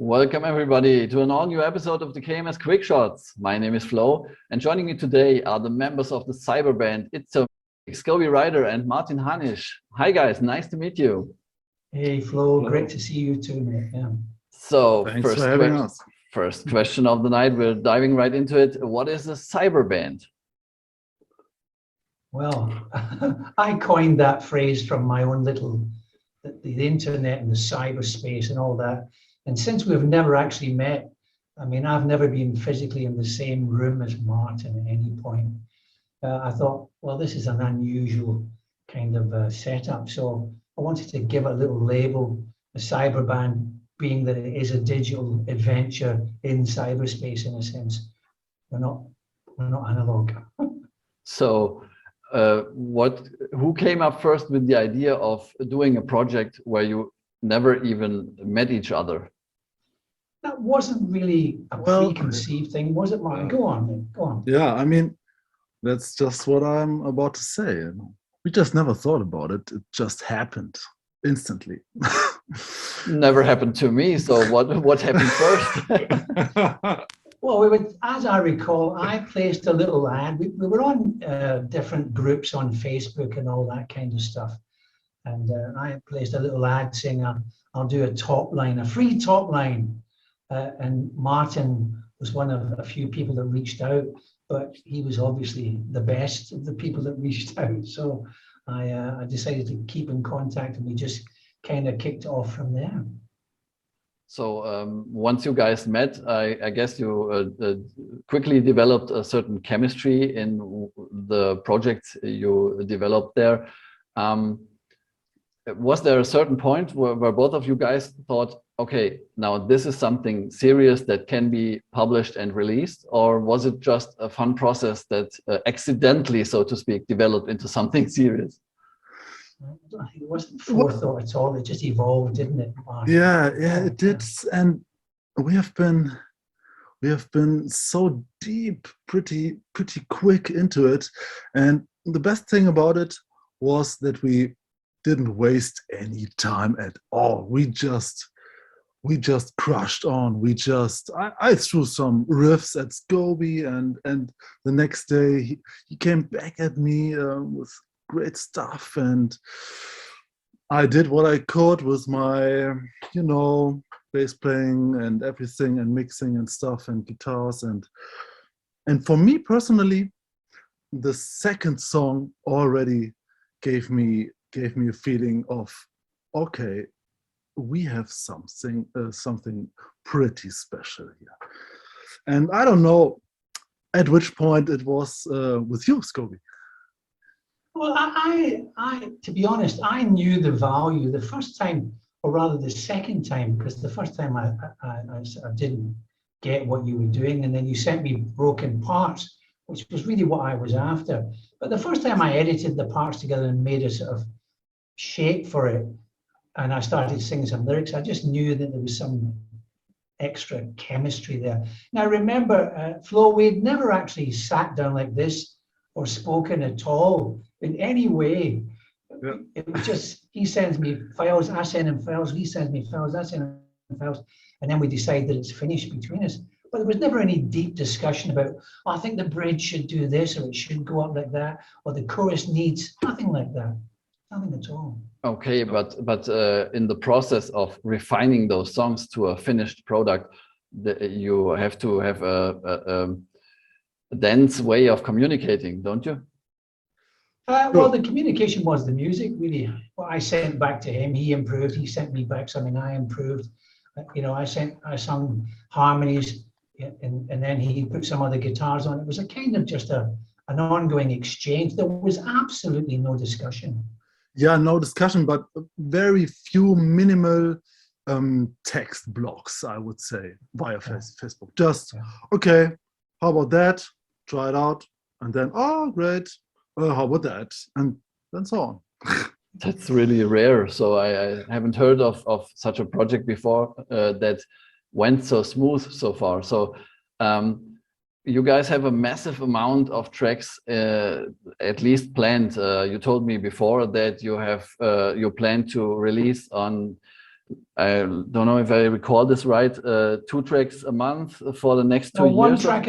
Welcome everybody to an all-new episode of the KMS Quick Shots. My name is Flo, and joining me today are the members of the cyberband itso, Scobie, Ryder, and Martin Hanisch. Hi guys, nice to meet you. Hey Flo, great to see you too, mate. Yeah. So Thanks for having us. First question of the night, we're diving right into it. What is a cyberband? Well, I coined that phrase from my own little, the internet and the cyberspace and all that. And since we've never actually met, I mean, I've never been physically in the same room as Martin at any point. I thought, well, this is an unusual kind of setup. So I wanted to give it a little label, a cyberband, being that it is a digital adventure in cyberspace in a sense. We're not analog. So who came up first with the idea of doing a project where you never even met each other? That wasn't really a preconceived thing, was it, Martin? Go on, mate. Go on. Yeah, I mean, that's just what I'm about to say. We just never thought about it. It just happened instantly. Never happened to me. So what happened first? Well, as I recall, I placed a little ad. We were on different groups on Facebook and all that kind of stuff. And I placed a little ad saying, I'll do a top line, a free top line. And Martin was one of a few people that reached out, but he was obviously the best of the people that reached out. So I decided to keep in contact, and we just kind of kicked off from there. So once you guys met, I guess you quickly developed a certain chemistry in the projects you developed there. Was there a certain point where both of you guys thought, okay, now this is something serious that can be published and released? Or was it just a fun process that accidentally, so to speak, developed into something serious? It wasn't forethought at all. It just evolved, didn't it, Martin? Yeah, it did. And we have been so deep, pretty quick into it. And the best thing about it was that we didn't waste any time at all. We just crushed on. I threw some riffs at Scobie, and the next day he came back at me with great stuff, and I did what I could with my, bass playing and everything, and mixing and stuff, and guitars, and for me personally, the second song already gave me a feeling of, okay, we have something pretty special here. And I don't know at which point it was with you, Scobie. Well, I to be honest, I knew the value the first time, or rather the second time, because the first time I didn't get what you were doing, and then you sent me broken parts, which was really what I was after. But the first time I edited the parts together and made a sort of shape for it, and I started singing some lyrics, I just knew that there was some extra chemistry there. Now, remember, Flo, we'd never actually sat down like this or spoken at all in any way. Yeah. It was just, he sends me files, I send him files, he sends me files, I send him files, and then we decide that it's finished between us. But there was never any deep discussion about, oh, I think the bridge should do this, or it should go up like that, or the chorus needs, nothing like that. Nothing at all. Okay, but in the process of refining those songs to a finished product, you have to have a dense way of communicating, don't you? Well, the communication was the music, really. Well, I sent back to him, he improved, he sent me back something, I improved. I sung harmonies, and then he put some other guitars on. It was a kind of just an ongoing exchange. There was absolutely no discussion. Yeah, no discussion, but very few minimal text blocks, I would say, via Facebook. Just, okay, how about that? Try it out. And then, oh, great. How about that? And then so on. That's really rare. So I haven't heard of such a project before that went so smooth so far. So you guys have a massive amount of tracks, at least planned. You told me before that you have you plan to release on I don't know if I recall this right, 2 tracks a month for the next 2 No, years? one track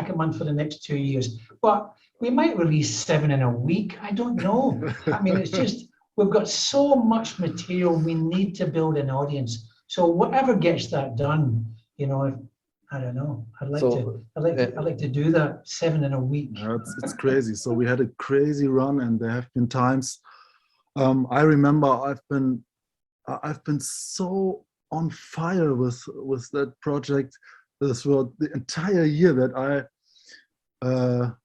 a month for the next 2 years. But we might release 7 in a week. I don't know. I mean, it's just, we've got so much material. We need to build an audience. So whatever gets that done, you know, I don't know. I'd like to do that, 7 in a week. It's crazy. So we had a crazy run, and there have been times. I remember I've been so on fire with that project throughout the entire year that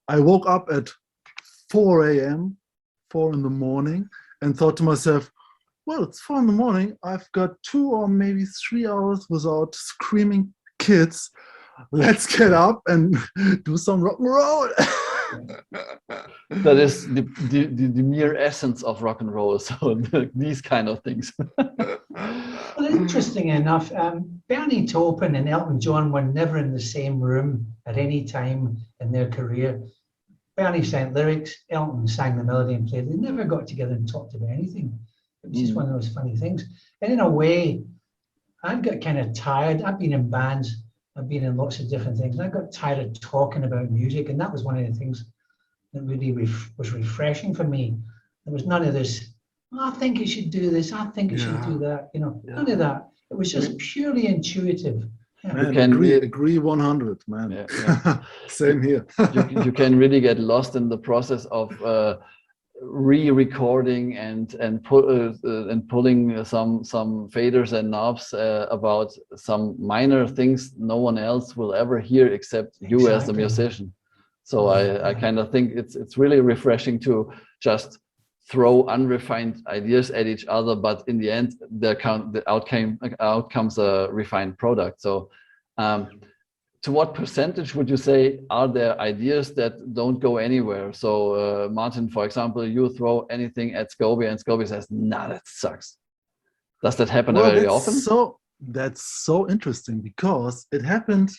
I woke up at 4 a.m., 4 in the morning, and thought to myself, well, it's 4 in the morning. I've got 2 or maybe 3 hours without screaming kids. Let's get up and do some rock and roll. That is the mere essence of rock and roll. So these kind of things. Well, interesting enough, Bernie Taupin and Elton John were never in the same room at any time in their career. Bernie sang lyrics, Elton sang the melody and played. They never got together and talked about anything. It was just one of those funny things. And in a way, I got kind of tired. I've been in bands, I've been in lots of different things, and I got tired of talking about music. And that was one of the things that really was refreshing for me. There was none of this, I think you should do this, I think you should do that, you know, none of that. It was just purely intuitive. Yeah. Man, You can agree 100, man. Yeah. Same here. you can really get lost in the process of re-recording and pulling some faders and knobs about some minor things no one else will ever hear except you as a musician. So I kind of think it's really refreshing to just throw unrefined ideas at each other, but in the end, the outcome's a refined product. So to what percentage would you say are there ideas that don't go anywhere? So Martin, for example, you throw anything at Scobie and Scobie says, nah, that sucks. Does that happen very often? So that's so interesting, because it happened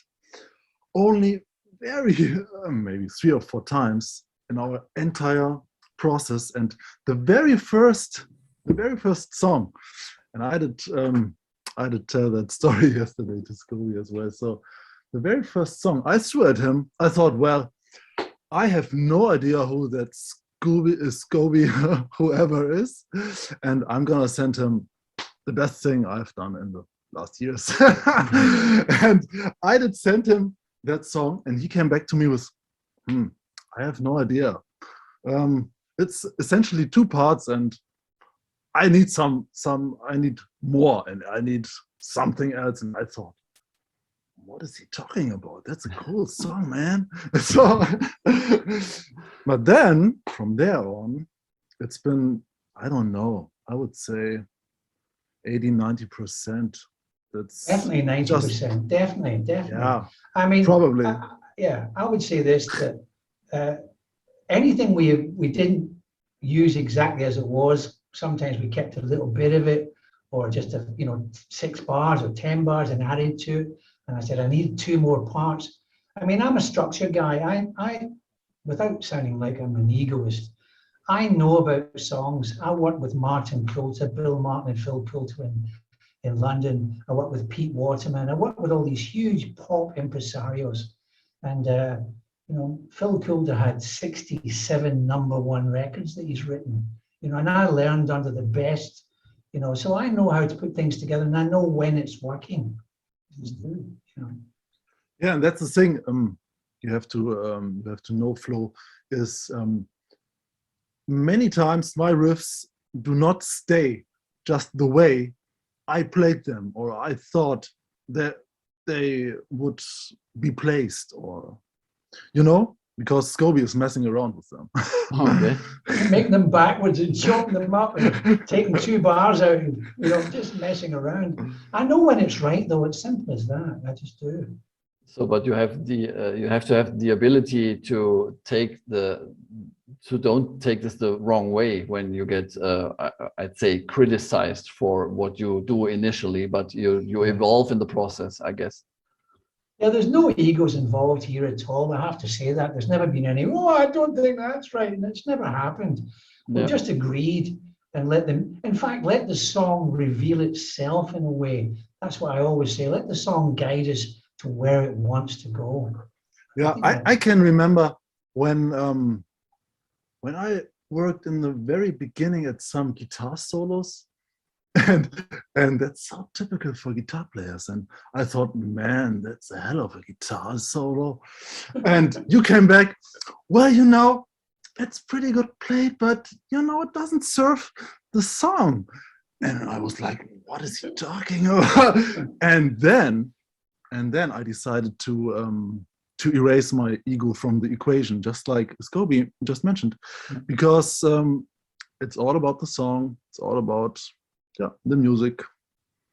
only maybe 3 or 4 times in our entire process. And the very first song, and I did tell that story yesterday to Scobie as well. So the very first song I threw at him, I thought, well, I have no idea who that Scobie whoever is, and I'm gonna send him the best thing I've done in the last years. And I did send him that song, and he came back to me with, I have no idea. It's essentially 2 parts, and I need I need more, and I need something else. And I thought, what is he talking about? That's a cool song, man. So, but then from there on, it's been, I don't know, I would say 80–90%. That's definitely 90%. Definitely. Yeah. I mean, probably. I would say this, that anything we didn't use exactly as it was. Sometimes we kept a little bit of it, or just 6 bars or 10 bars and added to it. And I said, I need 2 more parts. I mean, I'm a structure guy. I without sounding like I'm an egoist, I know about songs. I worked with Martin Coulter, Bill Martin and Phil Coulter in London. I worked with Pete Waterman. I worked with all these huge pop impresarios. And Phil Coulter had 67 #1 records that he's written. And I learned under the best, so I know how to put things together, and I know when it's working. Yeah, and that's the thing. You have to know, Flo, is many times my riffs do not stay just the way I played them, or I thought that they would be placed, or because Scobie is messing around with them. Okay. Making them backwards and chopping them up and taking 2 bars out and, just messing around. I know when it's right, though. It's simple as that. I just do. So, but you have to have the ability to don't take this the wrong way when you get, I'd say, criticized for what you do initially, but you evolve in the process, I guess. Yeah, there's no egos involved here at all. I have to say that. There's never been any, I don't think that's right. And it's never happened. We've just agreed and let them, in fact, let the song reveal itself in a way. That's what I always say. Let the song guide us to where it wants to go. Yeah, I can remember when I worked in the very beginning at some guitar solos, and that's so typical for guitar players. And I thought, man, that's a hell of a guitar solo. And you came back, well, you know, it's pretty good played, but you know, it doesn't serve the song. And I was like, what is he talking about? And then I decided to erase my ego from the equation, just like Scobie just mentioned, because it's all about the song. It's all about the music.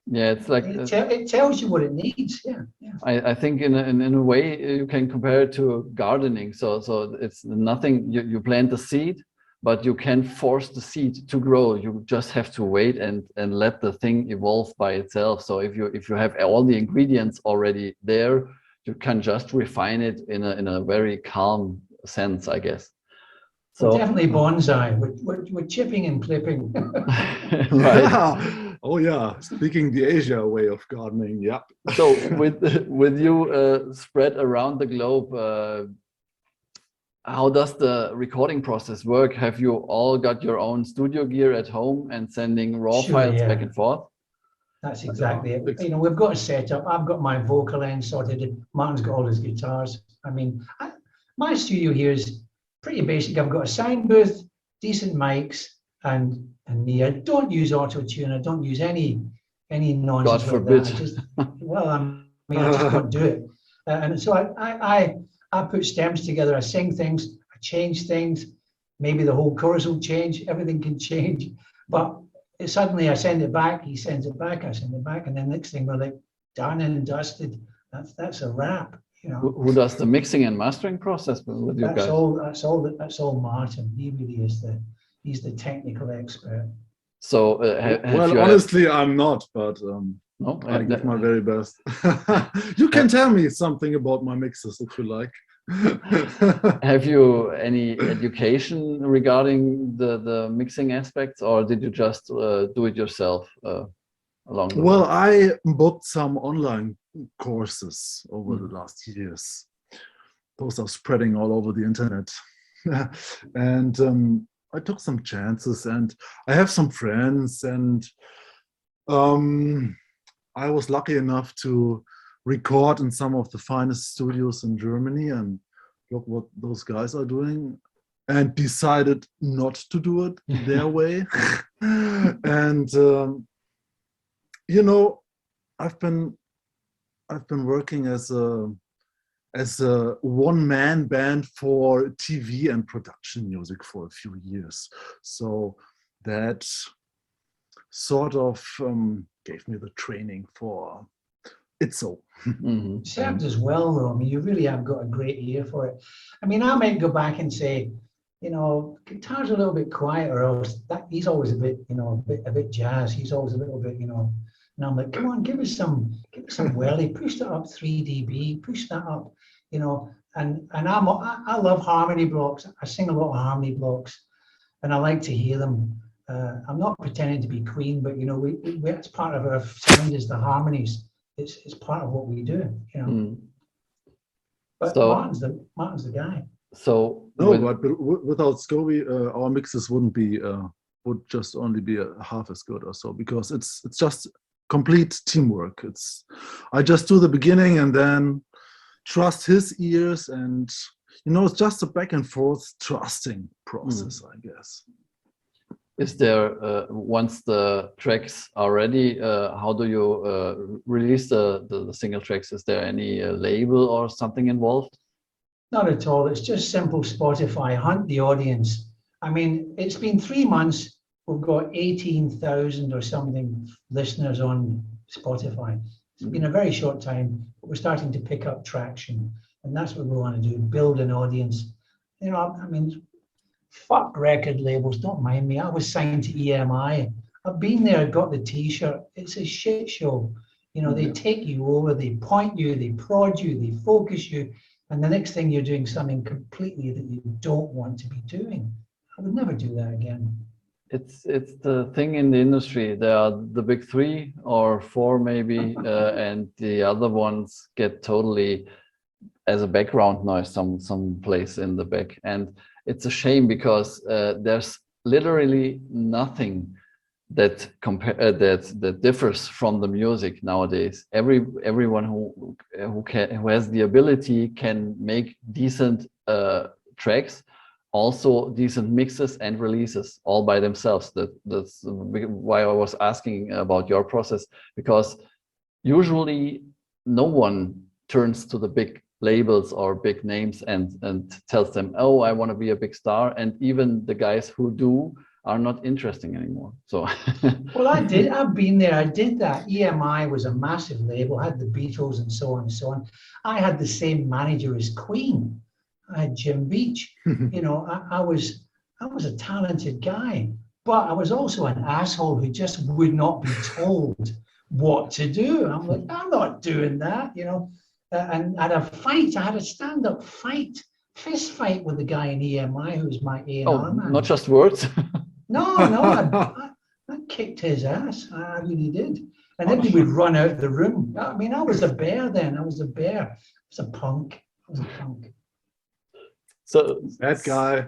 Yeah, it's like it tells you what it needs. Yeah. I think in a way you can compare it to gardening. So it's nothing. You plant the seed, but you can't force the seed to grow. You just have to wait and let the thing evolve by itself. So if you have all the ingredients already there, you can just refine it in a very calm sense, I guess. So well, definitely bonsai. We're chipping and clipping. right. Yeah. Oh yeah, speaking the Asia way of gardening. Yeah. So with you spread around the globe, how does the recording process work? Have you all got your own studio gear at home and sending raw files back and forth? That's exactly it. You know, we've got a setup. I've got my vocal end sorted. Martin's got all his guitars. I mean, my studio here is pretty basic. I've got a sound booth, decent mics, and me. I don't use auto-tune. I don't use any nonsense. God forbid. Like that. I just don't do it. And so I put stems together. I sing things. I change things. Maybe the whole chorus will change. Everything can change. But suddenly I send it back. He sends it back. I send it back. And then next thing we're like done and dusted. That's a wrap. You know. Who does the mixing and mastering process with you guys? That's all Martin. He really is he's the technical expert. So well, honestly, I'm not, but no, I give my very best. You can tell me something about my mixes if you like. Have you any education regarding the mixing aspects, or did you just do it yourself along the way? Well, I booked some online courses over the last years. Those are spreading all over the internet. And I took some chances, and I have some friends, and I was lucky enough to record in some of the finest studios in Germany, and look what those guys are doing, and decided not to do it their way. And you know, I've been working as a one-man band for TV and production music for a few years. So that sort of gave me the training for itso. Served as well, though. I mean, you really have got a great ear for it. I mean, I might go back and say, you know, guitar's a little bit quieter, or he's always a bit, you know, a bit jazz. He's always a little bit, you know. And I'm like, come on, give us some welly, push that up 3 dB, push that up, you know. And I love harmony blocks. I sing a lot of harmony blocks, and I like to hear them. I'm not pretending to be Queen, but you know, it's part of our sound is the harmonies. It's part of what we do, you know. But so, Martin's the guy. So no, but without Scobie, our mixes would just only be half as good or so, because it's just complete teamwork. I just do the beginning and then trust his ears, and you know, it's just a back and forth trusting process, I guess. Is there once the tracks are ready, how do you release the single tracks? Is there any label or something involved? Not at all. It's just simple Spotify. Hunt the audience. I mean, it's been 3 months. We've got 18,000 or something listeners on Spotify. It's been a very short time, but we're starting to pick up traction, and that's what we want to do: build an audience. You know, I mean, fuck record labels. Don't mind me. I was signed to EMI. I've been there. Got the T-shirt. It's a shit show. You know, they take you over. They point you. They prod you. They focus you, and the next thing you're doing something completely that you don't want to be doing. I would never do that again. it's the thing in the industry. There are the big 3 or 4 maybe, and the other ones get totally as a background noise some place in the back, and it's a shame because there's literally nothing that that differs from the music nowadays. Everyone who has the ability can make decent tracks, also decent mixes and releases all by themselves. That's why I was asking about your process, because usually no one turns to the big labels or big names and tells them, oh, I want to be a big star, and even the guys who do are not interesting anymore. So well, I've been there, I did that. EMI was a massive label, had the Beatles and so on and so on. I had the same manager as Queen. I had Jim Beach. You know, I was a talented guy, but I was also an asshole who just would not be told what to do. I'm like, I'm not doing that, you know. And I had a fight, I had a stand-up fight, fist fight with the guy in EMI who was my A&R man. Not just words. No, I kicked his ass. I really did. And then he would run out of the room. I mean, I was a bear then. I was a bear. I was a punk. So That guy.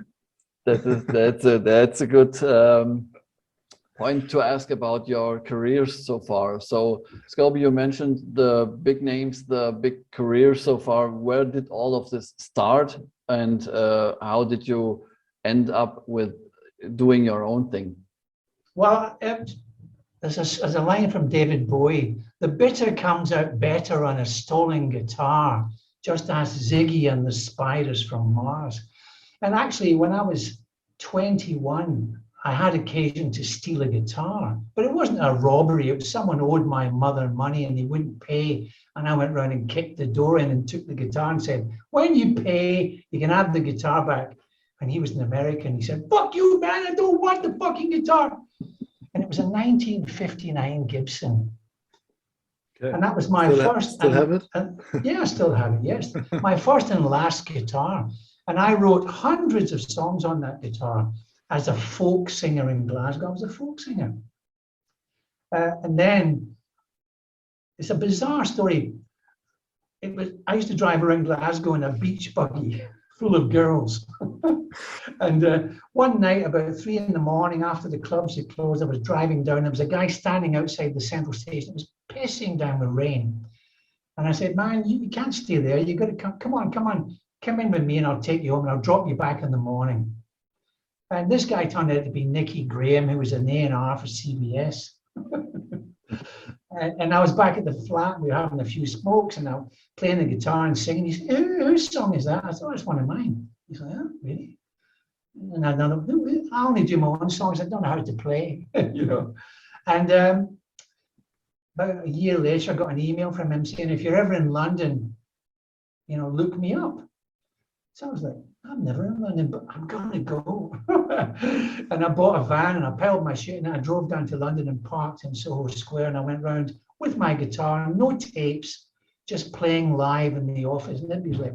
That's a good point to ask about your careers so far. So Scobie, you mentioned the big names, the big careers so far. Where did all of this start, and how did you end up with doing your own thing? Well, there's a line from David Bowie: the bitter comes out better on a stolen guitar. Just ask Ziggy and the Spiders from Mars. And actually, when I was 21, I had occasion to steal a guitar, but it wasn't a robbery. It was someone owed my mother money and they wouldn't pay. And I went around and kicked the door in and took the guitar and said, when you pay, you can have the guitar back. And he was an American. He said, fuck you, man, I don't want the fucking guitar. And it was a 1959 Gibson. Okay. And that was my first. Still have it? Yeah, I still have it, yes. My first and last guitar. And I wrote hundreds of songs on that guitar as a folk singer in Glasgow. I was a folk singer. And then, it's a bizarre story. I used to drive around Glasgow in a beach buggy full of girls. And one night, about 3 a.m. after the clubs had closed, I was driving down. There was a guy standing outside the central station. It was pissing down with rain. And I said, man, you can't stay there. You got to come on. Come in with me and I'll take you home and I'll drop you back in the morning. And this guy turned out to be Nicky Graham, who was an A&R for CBS. And I was back at the flat. We were having a few smokes and I was playing the guitar and singing. He said, whose song is that? I thought, it's one of mine. He's like, oh, really? And I only do my own songs. I don't know how to play, you know. And about a year later, I got an email from him saying, if you're ever in London, you know, look me up. So I was like, I'm never in London, but I'm going to go. And I bought a van and I piled my shit and I drove down to London and parked in Soho Square. And I went round with my guitar, no tapes, just playing live in the office. And everybody's like,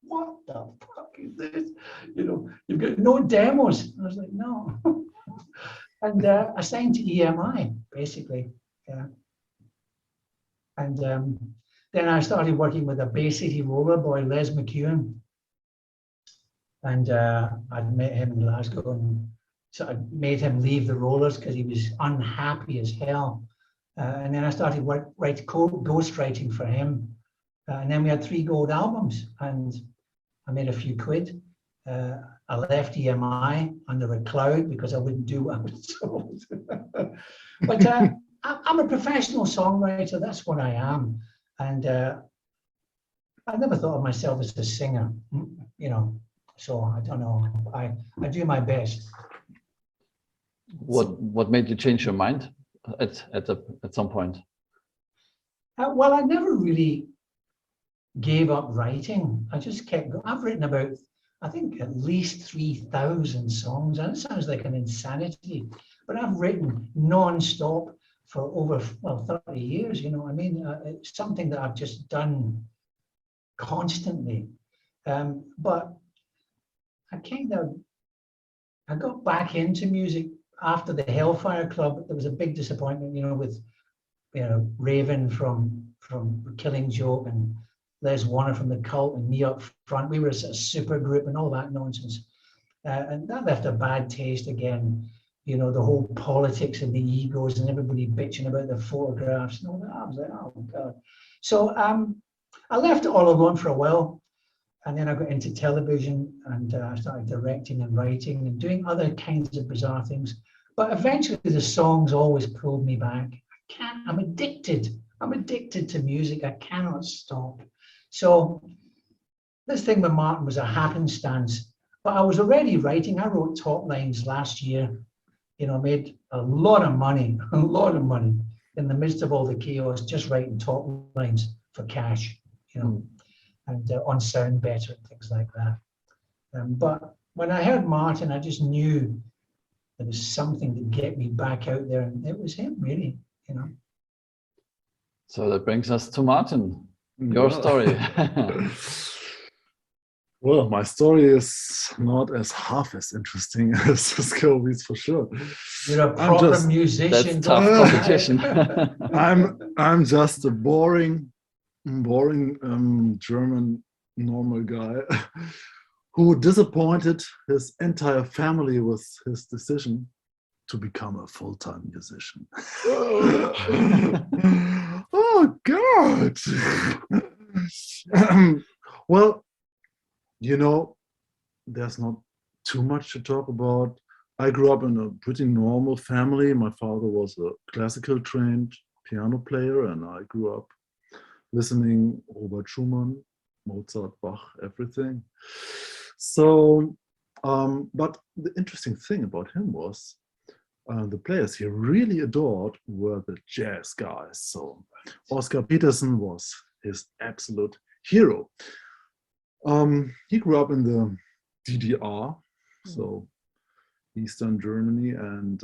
what the fuck is this? You know, you've got no demos. And I was like, no. And I signed to EMI, basically. Yeah. And then I started working with a Bay City roller boy, Les McEwen. And I'd met him in Glasgow, and so I made him leave the Rollers because he was unhappy as hell. And then I started ghostwriting for him. And then we had 3 gold albums, and I made a few quid. I left EMI under a cloud because I wouldn't do what I was told. But I'm a professional songwriter. That's what I am. And I never thought of myself as a singer, you know. So I don't know. I do my best. What made you change your mind at some point? Well, I never really gave up writing. I just kept going. I've written about, I think, at least 3,000 songs. And it sounds like an insanity, but I've written non-stop for over 30 years. You know, I mean, it's something that I've just done constantly. But I got back into music after the Hellfire Club, there was a big disappointment, you know, with Raven from Killing Joke and Les Warner from the Cult and me up front. We were a sort of super group and all that nonsense. And that left a bad taste again. You know, the whole politics of the egos and everybody bitching about the photographs and all that. I was like, oh God. So I left it all alone for a while. And then I got into television and I started directing and writing and doing other kinds of bizarre things. But eventually the songs always pulled me back. I'm addicted. I'm addicted to music. I cannot stop. So this thing with Martin was a happenstance, but I was already writing. I wrote Top Lines last year, you know, made a lot of money in the midst of all the chaos, just writing Top Lines for cash, you know, and on Sound Better and things like that. But when I heard Martin, I just knew there was something to get me back out there, and it was him, really, you know. So that brings us to Martin, your story. Well, my story is not as half as interesting as Scobie's for sure. You're a proper musician. That's tough competition. I'm just a boring German normal guy who disappointed his entire family with his decision to become a full-time musician. Oh God! Well, you know, there's not too much to talk about. I grew up in a pretty normal family. My father was a classical trained piano player, and I grew up listening Robert Schumann, Mozart, Bach, everything. So, but the interesting thing about him was the players he really adored were the jazz guys. So Oscar Peterson was his absolute hero. He grew up in the DDR, so Eastern Germany, and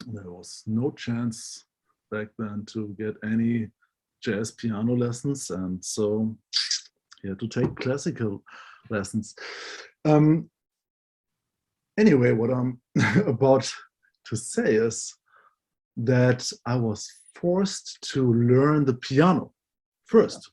there was no chance back then to get any jazz piano lessons, and so he had to take classical lessons. Anyway, what I'm about to say is that I was forced to learn the piano first.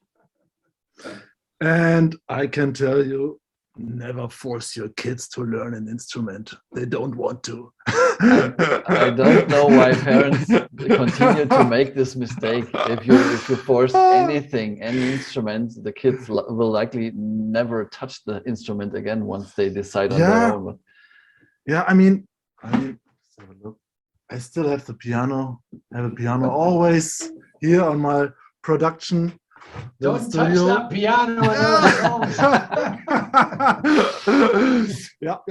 And I can tell you, never force your kids to learn an instrument. They don't want to. I don't know why parents continue to make this mistake. If you force anything, any instrument, the kids will likely never touch the instrument again once they decide on their own. Yeah, I mean, let's have a look. I still have the piano. I have a piano always here on my production. Don't touch that piano. Yep.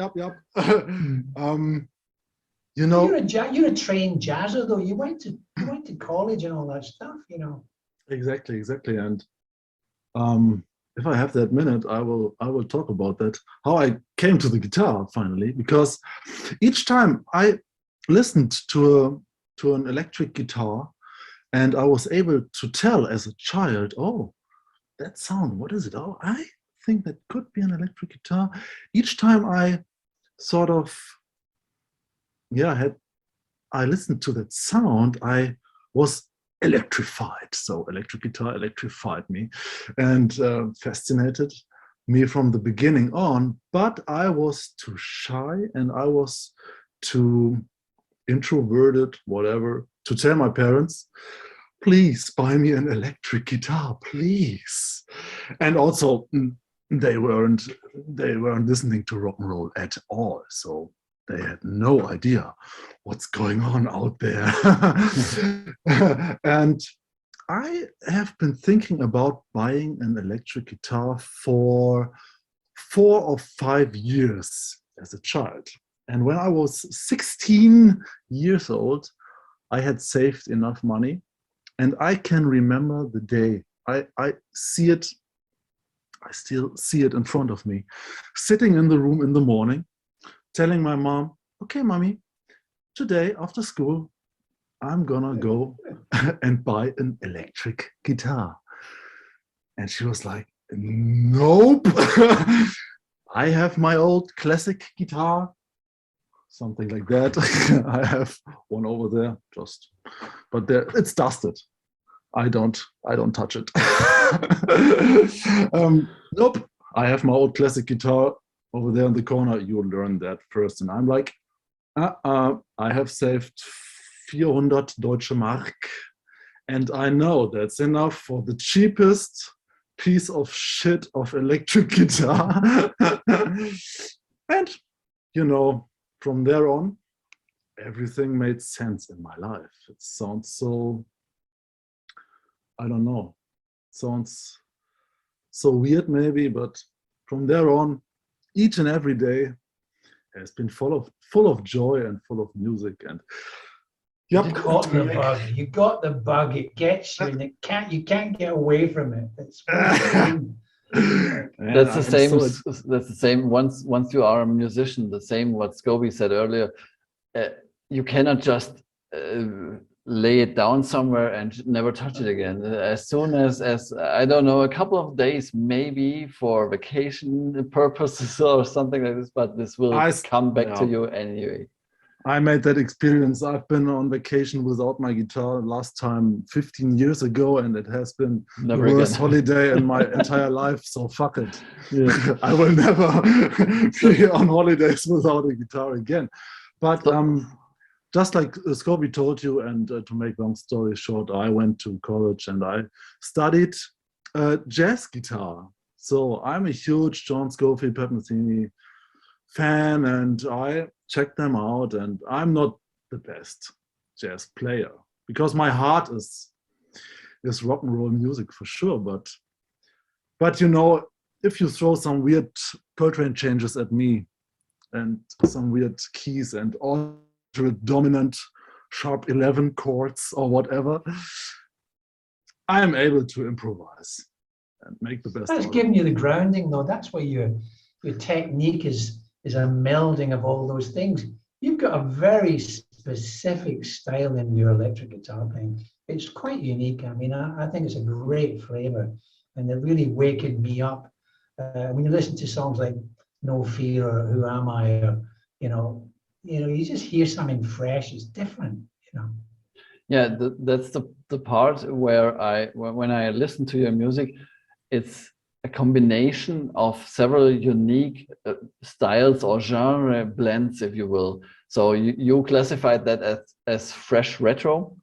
You know, you're a trained jazzer, though. You went to college and all that stuff, you know. Exactly. And if I have that minute, I will talk about that. How I came to the guitar finally, because each time I listened to an electric guitar, and I was able to tell as a child, oh, that sound, what is it? Oh, I think that could be an electric guitar. Each time I sort of, I listened to that sound, I was electrified. So electric guitar electrified me and fascinated me from the beginning on, but I was too shy and I was too introverted, whatever, to tell my parents, please buy me an electric guitar, please. And also they weren't listening to rock and roll at all. So they had no idea what's going on out there. And I have been thinking about buying an electric guitar for 4 or 5 years as a child. And when I was 16 years old, I had saved enough money. And I can remember the day. I see it, I still see it in front of me, sitting in the room in the morning, telling my mom, okay, mommy, today after school, I'm gonna go and buy an electric guitar. And she was like, nope, I have my old classic guitar. something like that. I have one over there, but there it's dusted. I don't touch it. Nope. I have my old classic guitar over there in the corner. You learn that first, and I'm like, I have saved 400 Deutsche Mark, and I know that's enough for the cheapest piece of shit of electric guitar. And you know, from there on, everything made sense in my life. It sounds so, I don't know, sounds so weird maybe, but from there on, each and every day has been full of joy and full of music. And you got the bug. You got the bug. It gets you, and you can't get away from it. It's that's the same. That's the same. Once you are a musician, the same what Scobie said earlier. You cannot just lay it down somewhere and never touch it again. As soon as I don't know, a couple of days maybe for vacation purposes or something like this, but this will come back to you anyway. I made that experience. I've been on vacation without my guitar last time 15 years ago, and it has been the worst holiday in my entire life. So fuck it. Yeah. I will never be on holidays without a guitar again. But just like Scobie told you, and to make long story short, I went to college and I studied jazz guitar. So I'm a huge John Scofield, Pat Metheny fan, and I checked them out, and I'm not the best jazz player because my heart is rock and roll music for sure, but you know, if you throw some weird Coltrane changes at me and some weird keys and alternate dominant sharp 11 chords or whatever, I am able to improvise and make the best. That's giving you the grounding though. That's why your technique is a melding of all those things. You've got a very specific style in your electric guitar playing. It's quite unique. I mean, I think it's a great flavor, and it really wakened me up. When you listen to songs like No Fear or Who Am I, or, you just hear something fresh. It's different, you know. Yeah, that's the part where when I listen to your music, it's a combination of several unique styles or genre blends, if you will. So you classified that as fresh retro.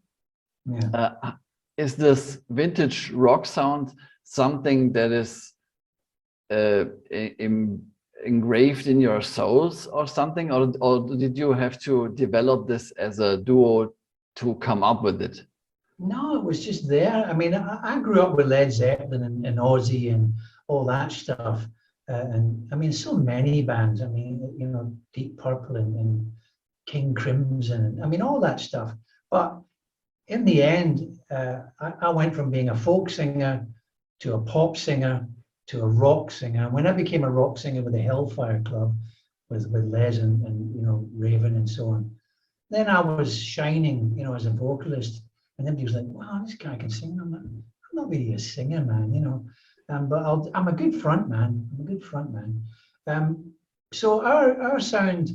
Yeah. Is this vintage rock sound something that is engraved in your souls or something, or did you have to develop this as a duo to come up with it? No, it was just there. I mean, I grew up with Led Zeppelin and Ozzy and all that stuff. And I mean, so many bands. I mean, you know, Deep Purple and King Crimson. I mean, all that stuff. But in the end, I went from being a folk singer to a pop singer to a rock singer. When I became a rock singer with the Hellfire Club, with Les and you know, Raven and so on, then I was shining, you know, as a vocalist. And everybody was like, wow, this guy can sing. I'm not really a singer, man, you know. But I'm a good front man. I'm a good front man. So our sound,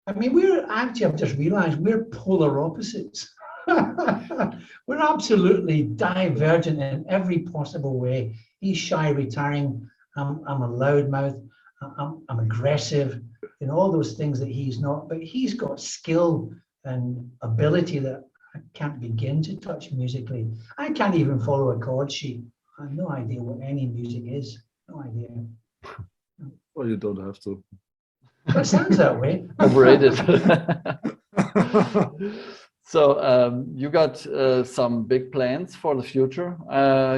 I mean, I've just realized we're polar opposites. We're absolutely divergent in every possible way. He's shy, retiring. I'm a loudmouth. I'm aggressive. You know, all those things that he's not. But he's got skill and ability that I can't begin to touch musically. I can't even follow a chord sheet. I have no idea what any music is. No idea. Well, you don't have to. But it sounds that way. Overrated. So you got some big plans for the future.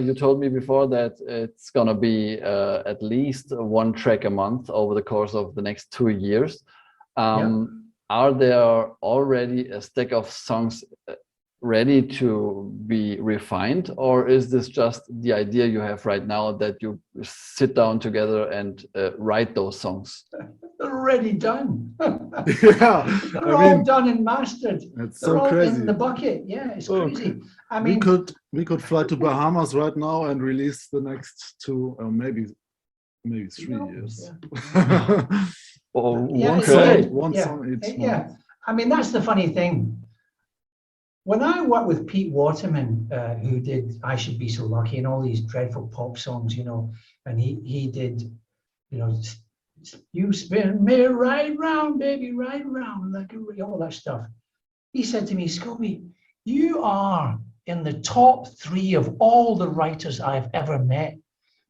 You told me before that it's going to be at least one track a month over the course of the next 2 years. Yeah. Are there already a stack of songs ready to be refined, or is this just the idea you have right now that you sit down together and write those songs? They're already done. Yeah, They're all done and mastered. It's They're so all crazy. in the bucket. Yeah, it's crazy. Okay. I mean, we could fly to Bahamas right now and release the next 2 or maybe 3 years. Yeah. Oh, Yeah, okay. One yeah, song each yeah. month. I mean, that's the funny thing. When I worked with Pete Waterman, who did "I Should Be So Lucky" and all these dreadful pop songs, you know, and he did, you know, "You spin me right round, baby, right round," like all that stuff. He said to me, "Scobie, you are in the top 3 of all the writers I've ever met."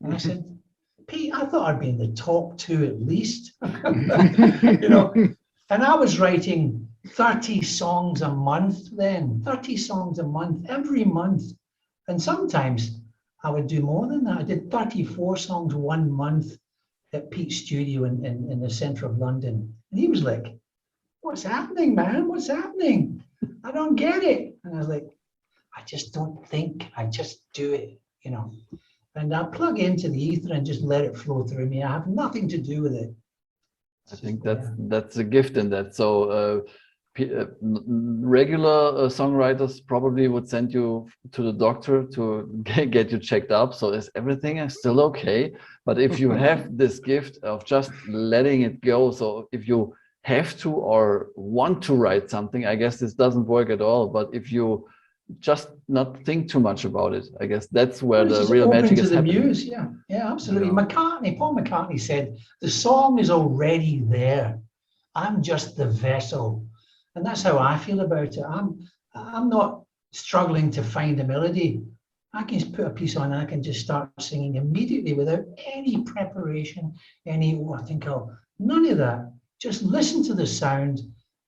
And I said, "Pete, I thought I'd be in the top 2 at least." You know, and I was writing 30 songs a month then, 30 songs a month, every month. And sometimes I would do more than that. I did 34 songs one month at Pete's studio in the centre of London. And he was like, "What's happening, man? What's happening? I don't get it." And I was like, "I just don't think, I just do it, you know." And I plug into the ether and just let it flow through me. I have nothing to do with it. I think that's a gift in that. So regular songwriters probably would send you to the doctor to get you checked up. So is everything still okay? But if you have this gift of just letting it go, so if you have to or want to write something, I guess this doesn't work at all. But if you just not think too much about it, I guess that's where the real magic is happening. Muse, yeah, absolutely. Yeah. Paul McCartney said, "The song is already there. I'm just the vessel." And that's how I feel about it. I'm not struggling to find a melody. I can just put a piece on and I can just start singing immediately without any preparation, none of that. Just listen to the sound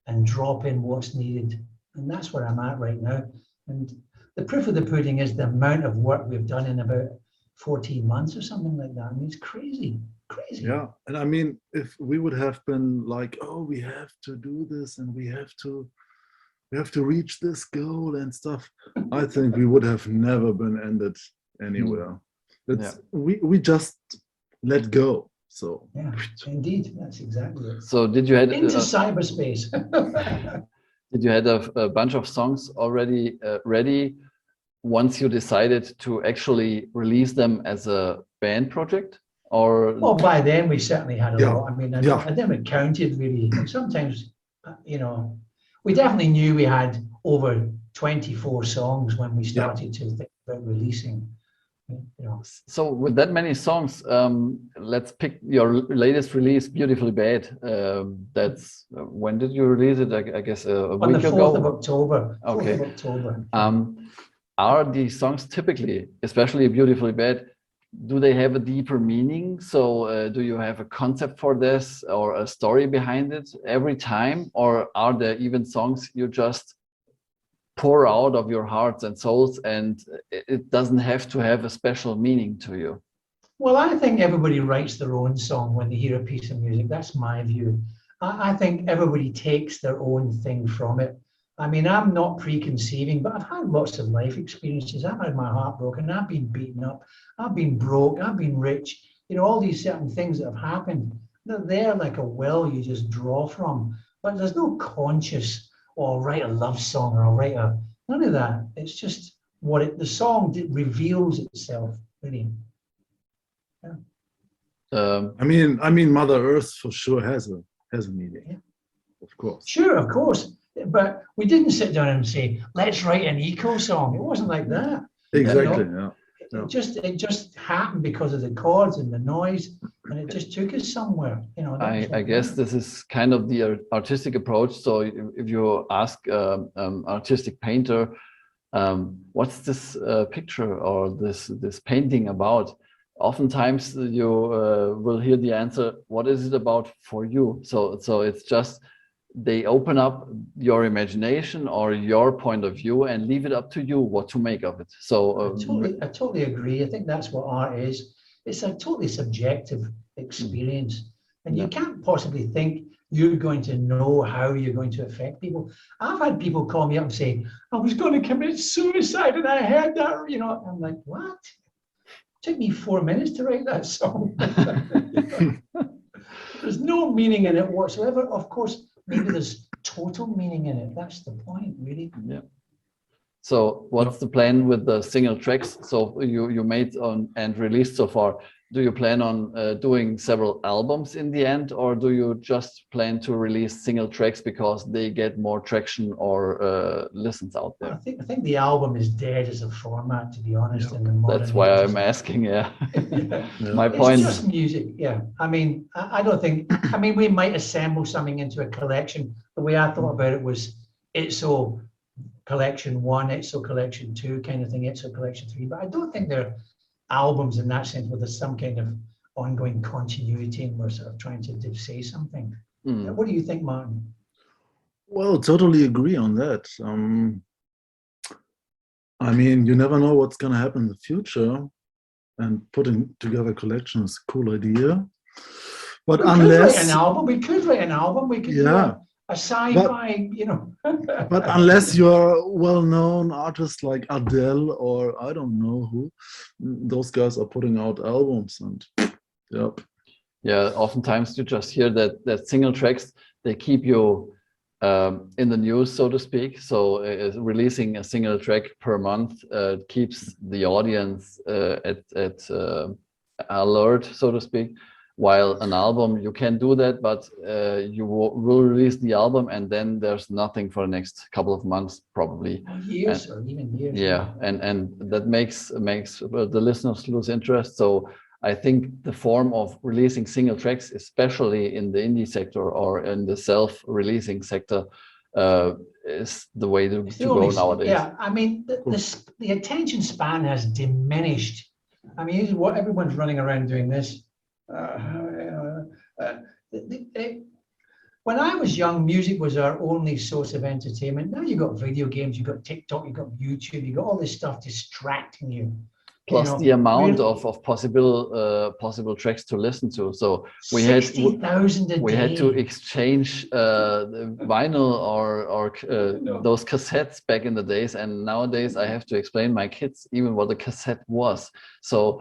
and drop in what's needed. And that's where I'm at right now. And the proof of the pudding is the amount of work we've done in about 14 months or something like that. I mean, it's crazy. Yeah, and I mean, if we would have been like, "Oh, we have to do this and we have to reach this goal and stuff," I think we would have never been ended anywhere. We just let go. So yeah, indeed, that's exactly it. So did you had into cyberspace? Did you had a bunch of songs already ready once you decided to actually release them as a band project? Or Well, by then we certainly had a Yeah. lot. I mean, Yeah. I never counted really. And sometimes, you know, we definitely knew we had over 24 songs when we started to think about releasing. You know. So with that many songs, let's pick your latest release, "Beautifully Bad." That's when did you release it? I guess a On the week 4th ago. of October. 4th Okay. of October. Are these songs typically, especially "Beautifully Bad," do they have a deeper meaning? So do you have a concept for this or a story behind it every time? Or are there even songs you just pour out of your hearts and souls and it doesn't have to have a special meaning to you? Well, I think everybody writes their own song when they hear a piece of music. That's my view. I think everybody takes their own thing from it. I mean, I'm not preconceiving, but I've had lots of life experiences. I've had my heart broken. I've been beaten up. I've been broke. I've been rich. You know, all these certain things that have happened. They're there like a well you just draw from. But there's no conscious, "Oh, I'll write a love song," or "I'll write a..." None of that. It's just the song reveals itself, really. I mean, Mother Earth for sure has a meaning, of course. Sure, of course. But we didn't sit down and say, "Let's write an eco song." It wasn't like that. Exactly. You know? Yeah. It just happened because of the chords and the noise, and it just took us somewhere. You know. I guess this is kind of the artistic approach. So if you ask artistic painter, what's this picture or this painting about? Oftentimes you will hear the answer, "What is it about for you?" So it's just they open up your imagination or your point of view and leave it up to you what to make of it. So I totally agree. I think that's what art is. It's a totally subjective experience, and you can't possibly think you're going to know how you're going to affect people. I've had people call me up and say, "I was going to commit suicide and I heard that," you know. I'm like, "What? It took me 4 minutes to write that song." There's no meaning in it whatsoever. Of course, maybe there's total meaning in it. That's the point, really. Yeah. So what's the plan with the single tracks? So you made on and released so far do you plan on doing several albums in the end, or do you just plan to release single tracks because they get more traction or listens out there? I think the album is dead as a format, to be honest. Yeah. In the modern That's why age, I'm asking. Yeah, yeah. my It's point. just music. Yeah, I mean, I don't think. I mean, we might assemble something into a collection. The way I thought about it was itso collection 1, itso collection 2, kind of thing, itso collection 3. But I don't think they're albums in that sense, where there's some kind of ongoing continuity and we're sort of trying to say something. What do you think, Martin? Well, totally agree on that. I mean, you never know what's going to happen in the future, and putting together collections is a cool idea. But we could write an album. We could write an album. We could do a sci-fi, you know. But unless you're well-known artists like Adele or I don't know who, those guys are putting out albums, and yep. Yeah, oftentimes you just hear that single tracks, they keep you in the news, so to speak. So releasing a single track per month keeps the audience at alert, so to speak. While an album, you can do that, but you will release the album and then there's nothing for the next couple of months, probably. Years or even years. Yeah, and that makes the listeners lose interest. So I think the form of releasing single tracks, especially in the indie sector or in the self-releasing sector, is the way to go nowadays. Yeah, I mean, the attention span has diminished. I mean, what everyone's running around doing this. When I was young, music was our only source of entertainment. Now you've got video games, you've got TikTok, you've got YouTube, you've got all this stuff distracting you. Plus the amount of possible tracks to listen to. So we had to exchange the vinyl or those cassettes back in the days, and nowadays I have to explain my kids even what a cassette was. So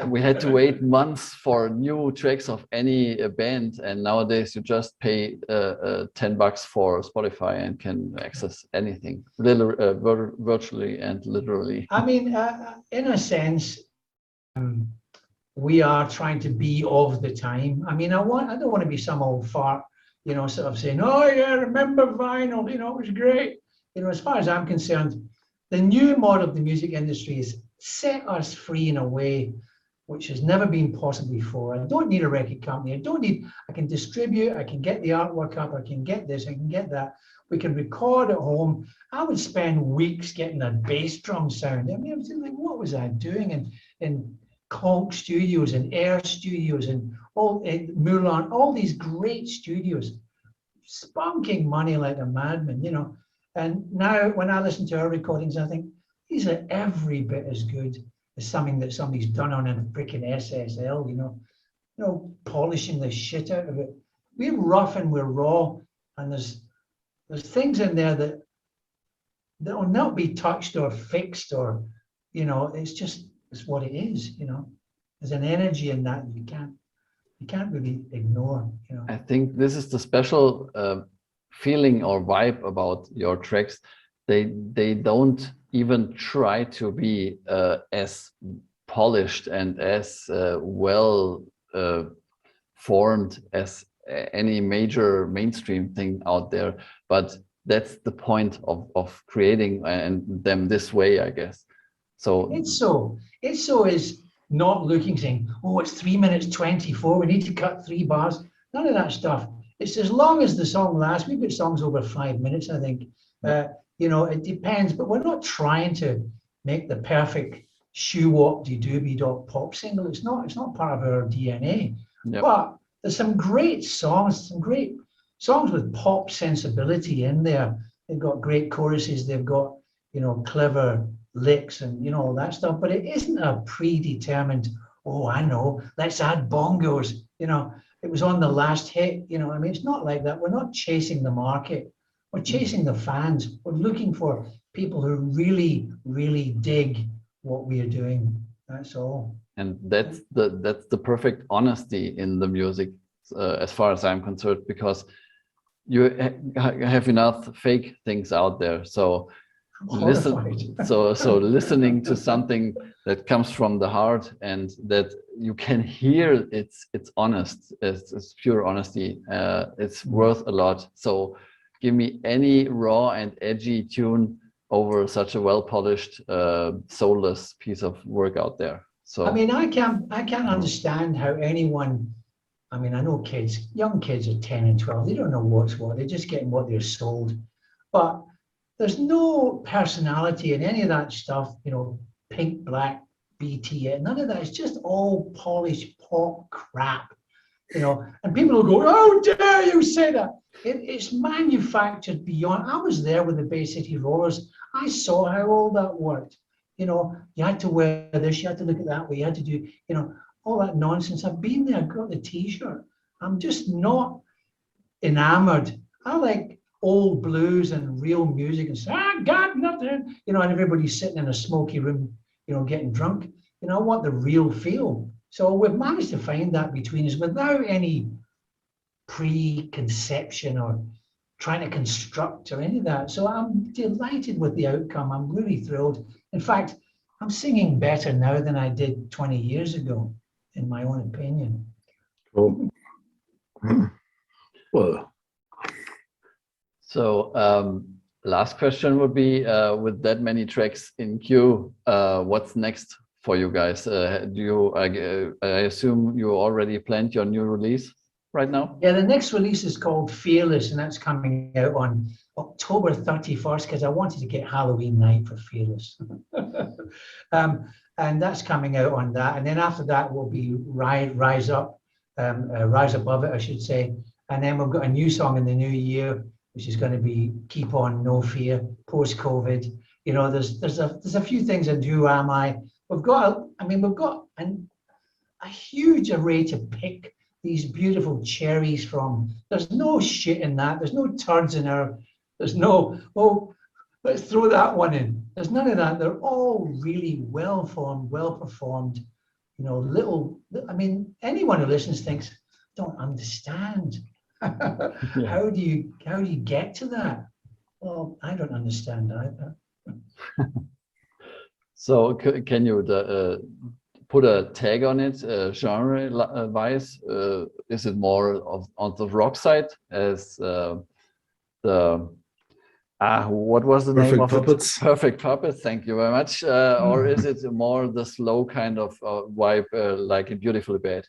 we had to wait months for new tracks of any band, and nowadays you just pay $10 for Spotify and can access anything, virtually and literally. I mean, in a sense, we are trying to be of the time. I mean, I don't want to be some old fart, you know, sort of saying, oh yeah, remember vinyl, you know, it was great. You know, as far as I'm concerned, the new model of the music industry has set us free in a way which has never been possible before. I don't need a record company. I can distribute, I can get the artwork up, I can get this, I can get that. We can record at home. I would spend weeks getting a bass drum sound. I mean, I was like, what was I doing in Conk Studios and Air Studios and Moulin, all these great studios, spunking money like a madman, you know. And now when I listen to our recordings, I think these are every bit as good as something that somebody's done on a freaking SSL, you know, polishing the shit out of it. We're rough and we're raw, and there's things in there that will not be touched or fixed, or, you know, it's what it is, you know. There's an energy in that you can't really ignore, you know. I think this is the special feeling or vibe about your tracks. They don't even try to be as polished and as well formed as any major mainstream thing out there, but that's the point of creating them this way, I guess. So itso is not looking, saying, oh, it's 3 minutes 24, we need to cut 3 bars. None of that stuff. It's as long as the song lasts. We've got songs over 5 minutes, I think. You know, it depends, but we're not trying to make the perfect shoo-wop-de-doobie-dop pop single. It's not part of our DNA. Yep. But there's some great songs with pop sensibility in there. They've got great choruses, they've got, you know, clever licks and, you know, all that stuff, but it isn't a predetermined, oh, I know, let's add bongos, you know, it was on the last hit, you know. I mean, it's not like that. We're not chasing the market. We're chasing the fans. We're looking for people who really, really dig what we are doing. That's all. And that's the perfect honesty in the music, as far as I'm concerned, because you have enough fake things out there. So I'm horrified. so listening to something that comes from the heart and that you can hear it's honest, it's pure honesty, it's worth a lot. So give me any raw and edgy tune over such a well-polished, soulless piece of work out there. So I mean, I can't understand how anyone, I mean, I know kids, young kids are 10 and 12, they don't know what's what, they're just getting what they're sold. But there's no personality in any of that stuff, you know, pink, black, BT, none of that. It's just all polished pop crap, you know, and people will go, "How dare you say that?" It's manufactured beyond. I was there with the Bay City Rollers. I saw how all that worked. You know, you had to wear this, you had to look at that way, you had to do, you know, all that nonsense. I've been there, got the t-shirt. I'm just not enamored. I like old blues and real music and say, "I got nothing," you know, and everybody's sitting in a smoky room, you know, getting drunk. You know, I want the real feel. So we've managed to find that between us without any preconception or trying to construct or any of that. So I'm delighted with the outcome. I'm really thrilled. In fact, I'm singing better now than I did 20 years ago, in my own opinion. Cool. Well. So last question would be, with that many tracks in queue, what's next for you guys? Do you, I assume you already planned your new release right now? Yeah, the next release is called Fearless, and that's coming out on October 31st, because I wanted to get Halloween night for Fearless. And that's coming out on that. And then after that will be Rise Up, Rise Above It, I should say. And then we've got a new song in the new year, which is going to be Keep On, No Fear, post-COVID. You know, there's a few things in Who Am I? We've got a huge array to pick these beautiful cherries from. There's no shit in that. There's no turds in our, there's no, oh, let's throw that one in. There's none of that. They're all really well-formed, well-performed, you know, I mean, anyone who listens thinks, don't understand. Yeah. How do you get to that? Well, I don't understand either. So can you put a tag on it, genre-wise? Is it more on the rock side, as what was the name of Puppets. it? Perfect Puppets. Thank you very much. Or is it more the slow kind of vibe, like in Beautifully Bad?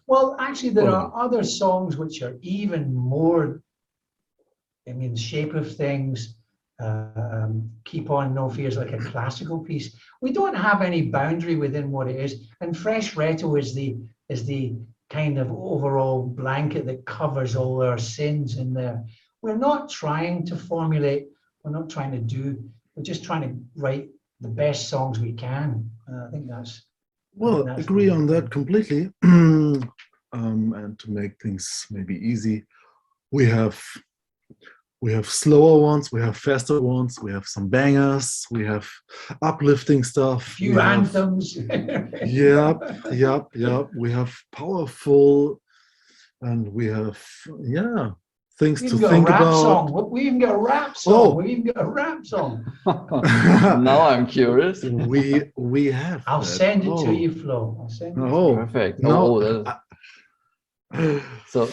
Well, actually, there are other songs which are even more, I mean, Shape of Things, Keep On, No Fear is like a classical piece. We don't have any boundary within what it is. And Fresh Retto is the kind of overall blanket that covers all our sins in there. We're not trying to formulate, we're not trying to do, we're just trying to write the best songs we can. I think that's... Well, agree on that completely. And to make things maybe easy, we have slower ones, we have faster ones, we have some bangers, we have uplifting stuff, few anthems. Yep. We have powerful, and we have things to think about. We even got a rap song. Oh. We even got a rap song. Now I'm curious. We have. I'll send it to you, Flo. I'll send it. Perfect. No. So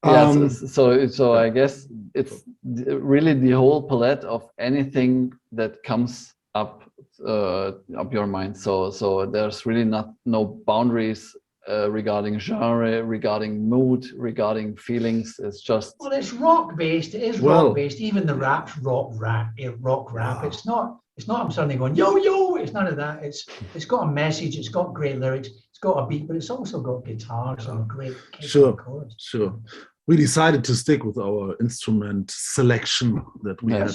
yeah, so I guess it's really the whole palette of anything that comes up your mind. So there's really no boundaries regarding genre, regarding mood, regarding feelings. It's just, well, it's rock based. It is rock based. Even the rap's rock rap. It's not I'm suddenly going yo. It's none of that. It's got a message. It's got great lyrics. It's got a beat, but it's also got guitars and great chords. Sure. We decided to stick with our instrument selection that we had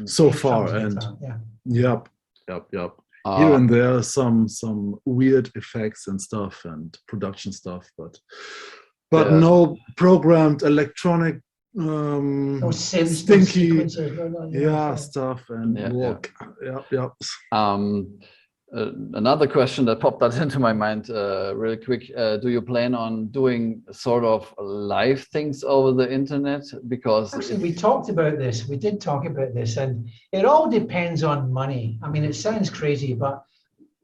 so far, and yep. Here and there some weird effects and stuff and production stuff, but no programmed electronic stinky stuff and Another question that popped out into my mind really quick. Do you plan on doing sort of live things over the internet? Because actually, we talked about this. We did talk about this, and it all depends on money. I mean, it sounds crazy, but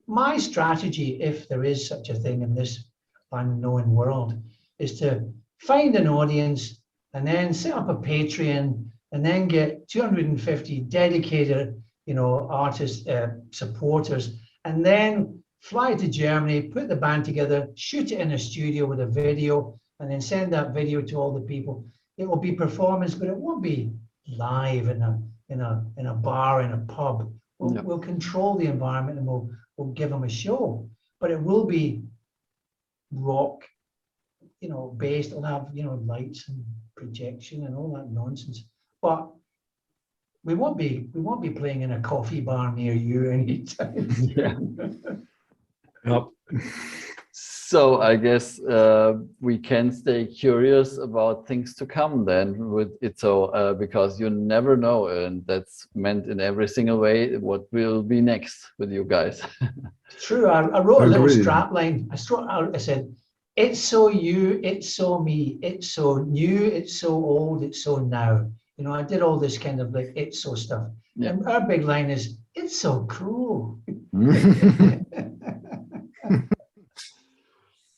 my strategy, if there is such a thing in this unknown world, is to find an audience and then set up a Patreon and then get 250 dedicated, artists, supporters, and then fly to Germany, put the band together, shoot it in a studio with a video, and then send that video to all the people. It will be performance, but it won't be live in a bar, in a pub. We'll control the environment and we'll give them a show, but it will be rock, based. It'll have, lights and projection and all that nonsense. But we won't be playing in a coffee bar near you anytime. Yeah. Yep. So I guess we can stay curious about things to come then with itso, because you never know, and that's meant in every single way what will be next with you guys. True. I wrote a little Agreed. strap line. I said, it's so you, it's so me, it's so new, it's so old, it's so now. I did all this kind of like it's so stuff. Yeah. And our big line is, it's so cruel.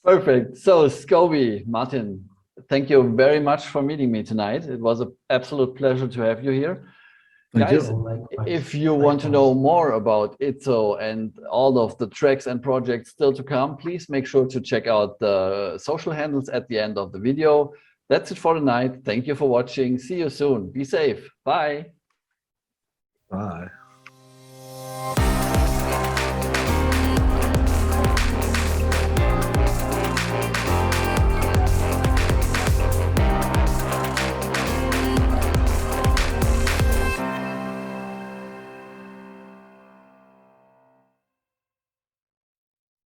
Perfect. So Scobie, Martin, thank you very much for meeting me tonight. It was an absolute pleasure to have you here. Thank Guys, you. if you want to know more about itso and all of the tracks and projects still to come, please make sure to check out the social handles at the end of the video. That's it for tonight. Thank you for watching. See you soon. Be safe. Bye. Bye.